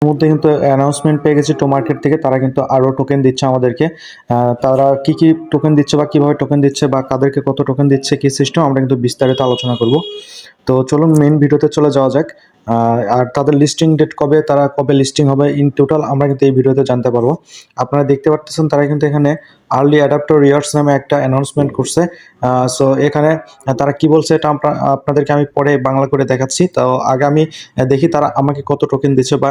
ইতিমধ্যে কিন্তু অ্যানাউন্সমেন্ট পেয়ে গেছি টো মার্কেট থেকে, তারা কিন্তু আরও টোকেন দিচ্ছে আমাদেরকে। তারা কি কি টোকেন দিচ্ছে বা কিভাবে টোকেন দিচ্ছে বা কাদেরকে কত টোকেন দিচ্ছে, কি সিস্টেম, আমরা কিন্তু বিস্তারিত আলোচনা করব। তো চলুন মেইন ভিডিওতে চলে যাওয়া যাক। আর তাদের লিস্টিং ডেট কবে, তারা কবে লিস্টিং হবে, ইন টোটাল আমরা কিন্তু এই ভিডিওতে জানতে পারবো। আপনারা দেখতে পাচ্ছেন তারা কিন্তু এখানে আর্লি অ্যাডাপ্টার রিওয়ার্ডস নামে একটা অ্যানাউন্সমেন্ট করছে। সো এখানে তারা কি বলছে এটা আপনাদেরকে আমি পরে বাংলা করে দেখাচ্ছি। তো আগে আমি দেখি তারা আমাকে কত টোকেন দিচ্ছে বা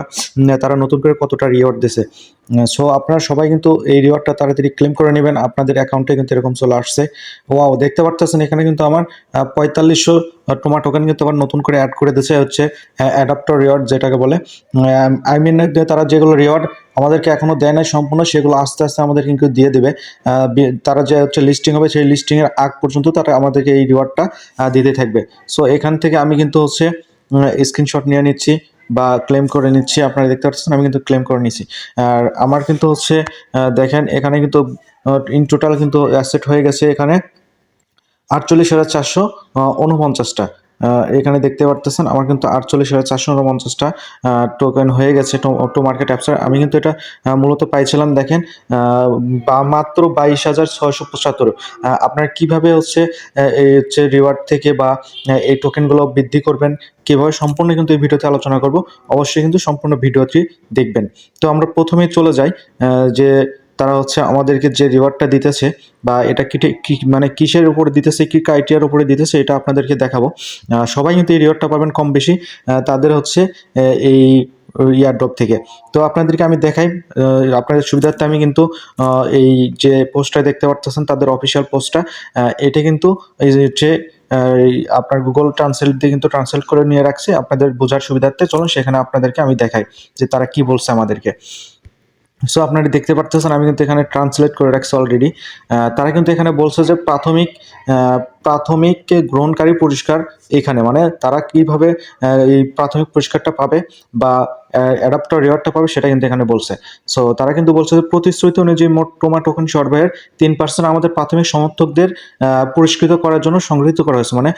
তারা নতুন করে কতটা রিওয়ার্ড দিছে। সো আপনারা সবাই কিন্তু এই রিওয়ার্ডটা তাড়াতাড়ি ক্লেম করে নেবেন, আপনাদের অ্যাকাউন্টে কিন্তু এরকম চলে আসছে। ওয়াও, দেখতে পাচ্ছেন এখানে কিন্তু আমার 4500 টোমা টোকেন কিন্তু আবার নতুন করে অ্যাড করে দিয়েছে, হচ্ছে অ্যাডাপ্টার রিওয়ার্ড যেটাকে বলে। আই মিন তারা যেগুলো রিওয়ার্ড আমাদেরকে এখনো দেয় নাই সম্পূর্ণ, সেগুলো আস্তে আস্তে আমাদের কিন্তু দিয়ে দেবে। তারা যে হচ্ছে লিস্টিং হবে সেই লিস্টিংয়ের আগ পর্যন্ত তারা আমাদেরকে এই রিওয়ার্ডটা দিতে থাকবে। সো এখান থেকে আমি কিন্তু হচ্ছে স্ক্রিনশট নিয়ে নিচ্ছি বা ক্লেম করে নিচ্ছি। আপনারা দেখতে পাচ্ছেন আমি কিন্তু ক্লেম করে নিচ্ছি। আর আমার কিন্তু হচ্ছে দেখেন এখানে কিন্তু ইন টোটাল কিন্তু অ্যাসেট হয়ে গেছে এখানে 48,449টা। এখানে দেখতে পারতেছেন আমার কিন্তু 48,449টা টোকেন হয়ে গেছে টো মার্কেট অ্যাপসের। আমি কিন্তু এটা মূলত পাইছিলাম দেখেন বা মাত্র 22,675। আপনারা কিভাবে হচ্ছে এই হচ্ছে রিওয়ার্ড থেকে বা এই টোকেনগুলো বৃদ্ধি করবেন, কিভাবে সম্পূর্ণ কিন্তু এই ভিডিওতে আলোচনা করব। অবশ্যই কিন্তু সম্পূর্ণ ভিডিওটি দেখবেন। তো আমরা প্রথমেই চলে যাই যে তারা হচ্ছে আমাদেরকে যে রিওয়ার্ডটা দিতেছে বা এটা কি মানে কিসের উপরে দিতেছে, কি ক্রাইটেরিয়ার উপরে দিতেছে, এটা আপনাদেরকে দেখাবো। সবাই কিন্তু এই রিওয়ার্ডটা পাবেন কম বেশি তাদের হচ্ছে এই ইয়ারড্রপ থেকে। তো আপনাদেরকে আমি দেখাই আপনাদের সুবিধার্থে। আমি কিন্তু এই যে পোস্টটা দেখতে পাচ্ছেন তাদের অফিসিয়াল পোস্টটা, এটা কিন্তু এই যে আপনার গুগল ট্রান্সলেট দিয়ে কিন্তু ট্রান্সলেট করে নিয়ে রাখছি আপনাদের বোঝার সুবিধার্থে। চলুন সেখানে আপনাদেরকে আমি দেখাই যে তারা কি বলছে আমাদেরকে। সো আপনারা দেখতে পাচ্ছেন আমি কিন্তু এখানে ট্রান্সলেট করে রাখছি অলরেডি। তারা কিন্তু এখানে বলছে যে প্রাথমিক গ্রহণকারী পুরস্কার এখানে, মানে তারা কিভাবে এই প্রাথমিক পুরস্কারটা পাবে বা অ্যাডাপ্টার রিওয়ার্ডটা পাবে সেটা কিন্তু এখানে বলছে। সো তারা কিন্তু বলছে যে প্রতিশ্রুতি অনুযায়ী মোট টোমা টোকেন সরবরাহের 3% আমাদের প্রাথমিক সমর্থকদের পুরস্কৃত করার জন্য সংগৃহীত করা হয়েছে। মানে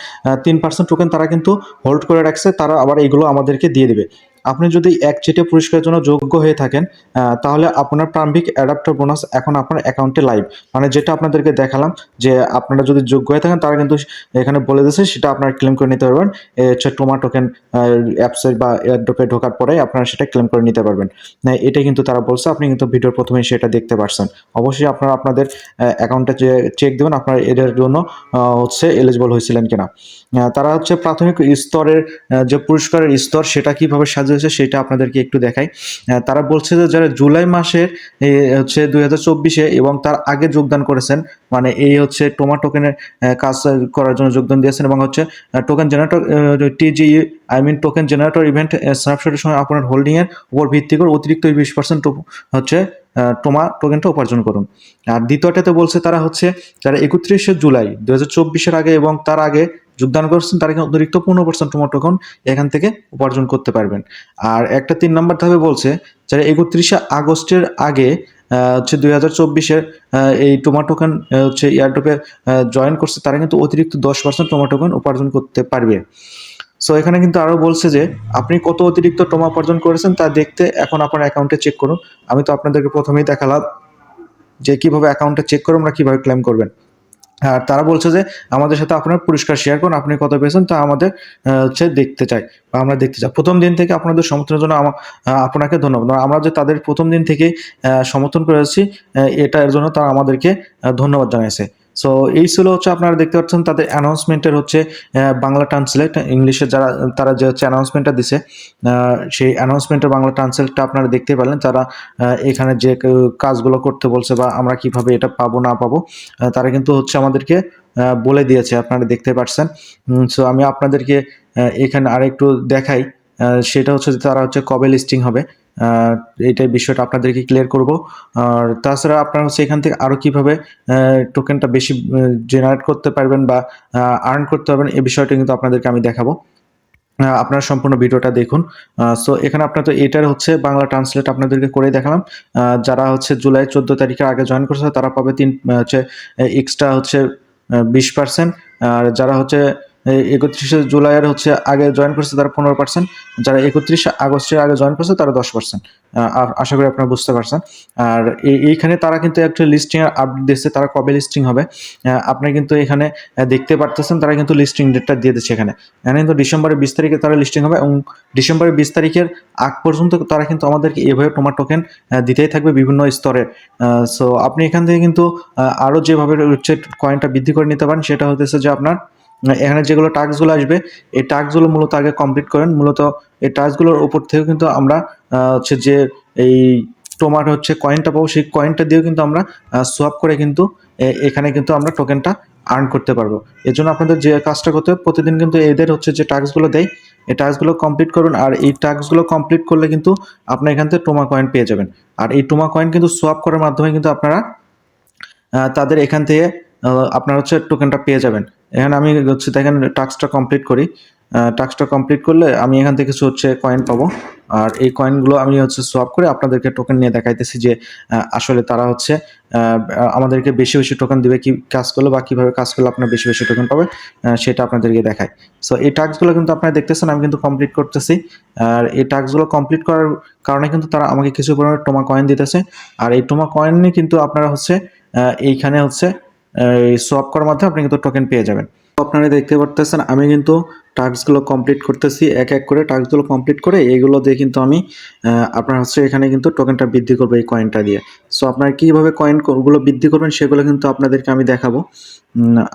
3% টোকেন তারা কিন্তু হোল্ড করে রাখছে, তারা আবার এইগুলো আমাদেরকে দিয়ে দেবে। আপনি যদি একচেটিয়া পুরস্কারের জন্য যোগ্য হয়ে থাকেন তাহলে আপনার প্রারম্ভিক অ্যাডাপ্টার বোনাস এখন আপনার অ্যাকাউন্টে লাইভ। মানে যেটা আপনাদেরকে দেখালাম যে আপনারা যদি যোগ্য হয়ে থাকেন তারা কিন্তু এখানে বলে দিয়েছে সেটা আপনারা ক্লেম করে নিতে পারবেন। হচ্ছে টোমা টোকেন অ্যাপসের বা এয়ারড্রপে ঢোকার পরে আপনারা সেটা ক্লেম করে নিতে পারবেন। এটাই কিন্তু তারা বলছে, আপনি কিন্তু ভিডিওর প্রথমেই সেটা দেখতে পারছেন। অবশ্যই আপনারা আপনাদের অ্যাকাউন্টে যে চেক দেবেন আপনারা এদের জন্য হচ্ছে এলিজিবল হয়েছিলেন কিনা। তারা হচ্ছে প্রাথমিক স্তরের যে পুরস্কারের স্তর সেটা কিভাবে সাজিয়েছে সেটা আপনাদেরকে একটু দেখাই। তারা বলছে যে যারা জুলাই মাসের হচ্ছে 2024 এবং তার আগে যোগদান করেছেন, মানে এই হচ্ছে টোমা টোকেনের কাজ করার জন্য যোগদান দিয়েছেন এবং হচ্ছে token generator TG token generator event স্ন্যাপশটের সময় আপনার হোল্ডিং এর উপর ভিত্তি করে অতিরিক্ত 20% হচ্ছে টোমা টোকেনটা উপার্জন করুন। আর দ্বিতীয়টাতে বলছে তারা হচ্ছে যারা 31শে জুলাই 2024 আগে এবং তার আগে যোগদান করছেন তারা কিন্তু অতিরিক্ত 15% টোমা টোকেন এখান থেকে উপার্জন করতে পারবেন। আর একটা 3 নম্বর ধাপে বলছে যারা 31শে আগস্টের আগে হচ্ছে 2024 এই টোমা টোকেন হচ্ছে এয়ারড্রপে জয়েন করছে তারা কিন্তু অতিরিক্ত 10% টোমা টোকেন উপার্জন করতে পারবে। সো এখানে কিন্তু আরো বলছে যে আপনি কত অতিরিক্ত টোমা উপার্জন করেছেন তা দেখতে এখন আপনার অ্যাকাউন্টে চেক করুন। আমি তো আপনাদেরকে প্রথমেই দেখালাম যে কিভাবে অ্যাকাউন্টে চেক করে আমরা কিভাবে ক্লেম করবেন। আর তারা বলছে যে আমাদের সাথে আপনার পুরস্কার শেয়ার করুন, আপনি কত পেয়েছেন তা আমাদের হচ্ছে দেখতে চাই বা আমরা দেখতে চাই। প্রথম দিন থেকে আপনাদের সমর্থনের জন্য আপনাকে ধন্যবাদ। আমরা যে তাদের প্রথম দিন থেকে সমর্থন করেছি এটার জন্য তারা আমাদেরকে ধন্যবাদ জানিয়েছে। সো এই ছিল হচ্ছে আপনারা দেখতে পাচ্ছেন তাদের অ্যানাউন্সমেন্টের হচ্ছে বাংলা ট্রান্সলেট। ইংলিশে যারা তারা যে হচ্ছে অ্যানাউন্সমেন্টটা দিছে সেই অ্যানাউন্সমেন্টের বাংলা ট্রান্সলেটটা আপনারা দেখতে পারলেন। তারা এখানে যে কাজগুলো করতে বলছে বা আমরা কিভাবে এটা পাবো না পাবো তারা কিন্তু হচ্ছে আমাদেরকে বলে দিয়েছে, আপনারা দেখতে পাচ্ছেন। সো আমি আপনাদেরকে এখানে আরেকটু দেখাই, সেটা হচ্ছে যে তারা হচ্ছে কবে লিস্টিং হবে এইটাই বিষয়টা আপনাদেরকে ক্লিয়ার করব। আর তাছাড়া আপনারা হচ্ছে এখান থেকে আরও কীভাবে টোকেনটা বেশি জেনারেট করতে পারবেন বা আর্ন করতে পারবেন এই বিষয়টা কিন্তু আপনাদেরকে আমি দেখাবো। আপনারা সম্পূর্ণ ভিডিওটা দেখুন। সো এখানে আপনার তো এটার হচ্ছে বাংলা ট্রান্সলেট আপনাদেরকে করে দেখালাম। যারা হচ্ছে জুলাই 14 তারিখের আগে জয়েন করছে তারা পাবে হচ্ছে এক্সট্রা হচ্ছে 20%। আর যারা হচ্ছে 31শে জুলাইয়ের হচ্ছে আগে জয়েন করছে তারা 15%, যারা 31শে আগস্টের আগে জয়েন করছে তারা 10%। আশা করি আপনারা বুঝতে পারছেন। আর এইখানে তারা কিন্তু একটা লিস্টিং এর আপডেট দিচ্ছে, তারা কবে লিস্টিং হবে আপনারা কিন্তু এখানে দেখতে পারতেছেন, তারা কিন্তু লিস্টিং ডেটটা দিয়ে দিচ্ছে এখানে। এখানে কিন্তু ডিসেম্বরের 20 তারিখে তারা লিস্টিং হবে এবং ডিসেম্বরের 20 তারিখের আগ পর্যন্ত তারা কিন্তু আমাদেরকে এভাবে টোমা টোকেন দিতেই থাকবে বিভিন্ন স্তরে। সো আপনি এখান থেকে কিন্তু আরও যেভাবে হচ্ছে কয়েনটা বৃদ্ধি করে নিতে পারেন সেটা হতেছে যে আপনার এখানে যেগুলো টাস্কগুলো আসবে এই টাস্কগুলো মূলত আগে কমপ্লিট করেন। মূলত এই টাস্কগুলোর উপর থেকে কিন্তু আমরা হচ্ছে যে এই টোমার হচ্ছে কয়েনটা পাবো, সেই কয়েনটা দিয়েও কিন্তু আমরা সোয়াপ করে কিন্তু এখানে কিন্তু আমরা টোকেনটা আর্ন করতে পারবো। এর জন্য আপনাদের যে কাজটা করতে হবে, প্রতিদিন কিন্তু এদের হচ্ছে যে টাস্কগুলো দেয় এই টাস্কগুলো কমপ্লিট করুন। আর এই টাস্কগুলো কমপ্লিট করলে কিন্তু আপনার এখান থেকে টোমা কয়েন পেয়ে যাবেন। আর এই টোমা কয়েন কিন্তু সোয়াপ করার মাধ্যমে কিন্তু আপনারা তাদের এখান থেকে আপনার হচ্ছে টোকেনটা পেয়ে যাবেন। এখানে আমি হচ্ছে দেখেন টাস্কটা কমপ্লিট করি। টাস্কটা কমপ্লিট করলে আমি এখান থেকে কিছু হচ্ছে কয়েন পাবো। আর এই কয়েনগুলো আমি হচ্ছে সোয়াপ করে আপনাদেরকে টোকেন নিয়ে দেখাইতেছি যে আসলে তারা হচ্ছে আমাদেরকে বেশি বেশি টোকেন দিবে কি কাজ করলে বা কীভাবে কাজ করলে আপনার বেশি বেশি টোকেন পাবে সেটা আপনাদেরকে দেখায়। সো এই টাস্কগুলো কিন্তু আপনারা দেখতেছেন আমি কিন্তু কমপ্লিট করতেছি। আর এই টাস্কগুলো কমপ্লিট করার কারণে কিন্তু তারা আমাকে কিছু পরিমাণে টোমা কয়েন দিতেছে। আর এই টোমা কয়েন নিয়ে কিন্তু আপনারা হচ্ছে এইখানে হচ্ছে এই সোয়াপ করার মাধ্যমে আপনি কিন্তু টোকেন পেয়ে যাবেন। আপনারা দেখতে পারতেছেন আমি কিন্তু টাস্কগুলো কমপ্লিট করতেছি এক এক করে। টাস্কগুলো কমপ্লিট করে এইগুলো দিয়ে কিন্তু আমি আপনার হচ্ছে এখানে কিন্তু টোকেনটা বৃদ্ধি করবো এই কয়েনটা দিয়ে। সো আপনারা কীভাবে কয়েনগুলো বৃদ্ধি করবেন সেগুলো কিন্তু আপনাদেরকে আমি দেখাবো।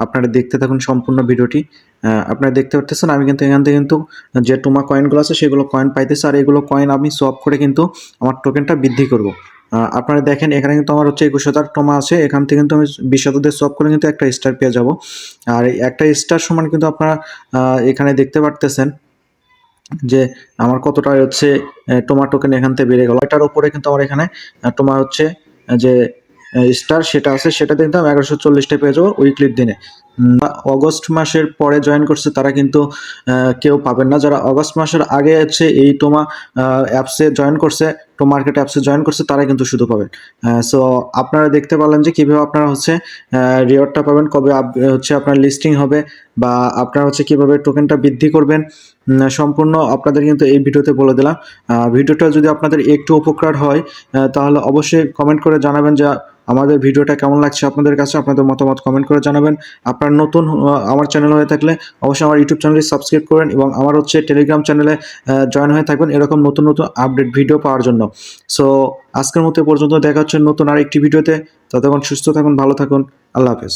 আপনারা দেখতে থাকুন সম্পূর্ণ ভিডিওটি। আপনারা দেখতে পারতেছেন আমি কিন্তু এখান থেকে কিন্তু যে টোমা কয়েনগুলো আছে সেগুলো কয়েন পাইতেছি, আর এগুলো কয়েন আমি সোয়াপ করে কিন্তু আমার টোকেনটা বৃদ্ধি করব। আপনারা দেখেন এখানে কিন্তু আমার হচ্ছে 21,000 টোমা আছে, এখান থেকে কিন্তু আমি 20,000 দিয়ে সোয়াপ করে কিন্তু একটা স্টার পেয়ে যাব। আর একটা স্টার সমান কিন্তু আপনারা এখানে দেখতে পারতেছেন যে আমার কতটা হচ্ছে টোমা টোকেন এখান থেকে বেড়ে গেল। এটার উপরে কিন্তু আমার এখানে টোমা হচ্ছে যে স্টার সেটা আছে, সেটাতে কিন্তু আমি 1140টা পেয়ে যাবো উইকলির দিনে। অগস্ট মাসের পরে জয়েন করছে তারা কিন্তু কেউ পাবেন না। যারা অগস্ট মাসের আগে হচ্ছে এই টোমা অ্যাপসে জয়েন করছে, টোমা মার্কেট অ্যাপসে জয়েন করছে তারা কিন্তু শুধু পাবেন। সো আপনারা দেখতে পারলেন যে কীভাবে আপনারা হচ্ছে রিওয়ার্ডটা পাবেন, কবে হচ্ছে আপনার লিস্টিং হবে বা আপনারা হচ্ছে কীভাবে টোকেনটা বৃদ্ধি করবেন সম্পূর্ণ আপনাদের কিন্তু এই ভিডিওতে বলে দিলাম। ভিডিওটা যদি আপনাদের একটু উপকার হয় তাহলে অবশ্যই কমেন্ট করে জানাবেন যে আমাদের ভিডিওটা কেমন লাগছে আপনাদের কাছে। আপনাদের মতামত কমেন্ট করে জানাবেন। আপনারা নতুন আমার চ্যানেল হয়ে থাকলে অবশ্যই আমার ইউটিউব চ্যানেলটি সাবস্ক্রাইব করেন এবং আমার হচ্ছে টেলিগ্রাম চ্যানেলে জয়েন হয়ে থাকবেন এরকম নতুন নতুন আপডেট ভিডিও পাওয়ার জন্য। সো আজকের মতো পর্যন্ত দেখা হচ্ছে নতুন আরেকটি ভিডিওতে। ততক্ষণ সুস্থ থাকুন, ভালো থাকুন, আল্লাহ হাফেজ।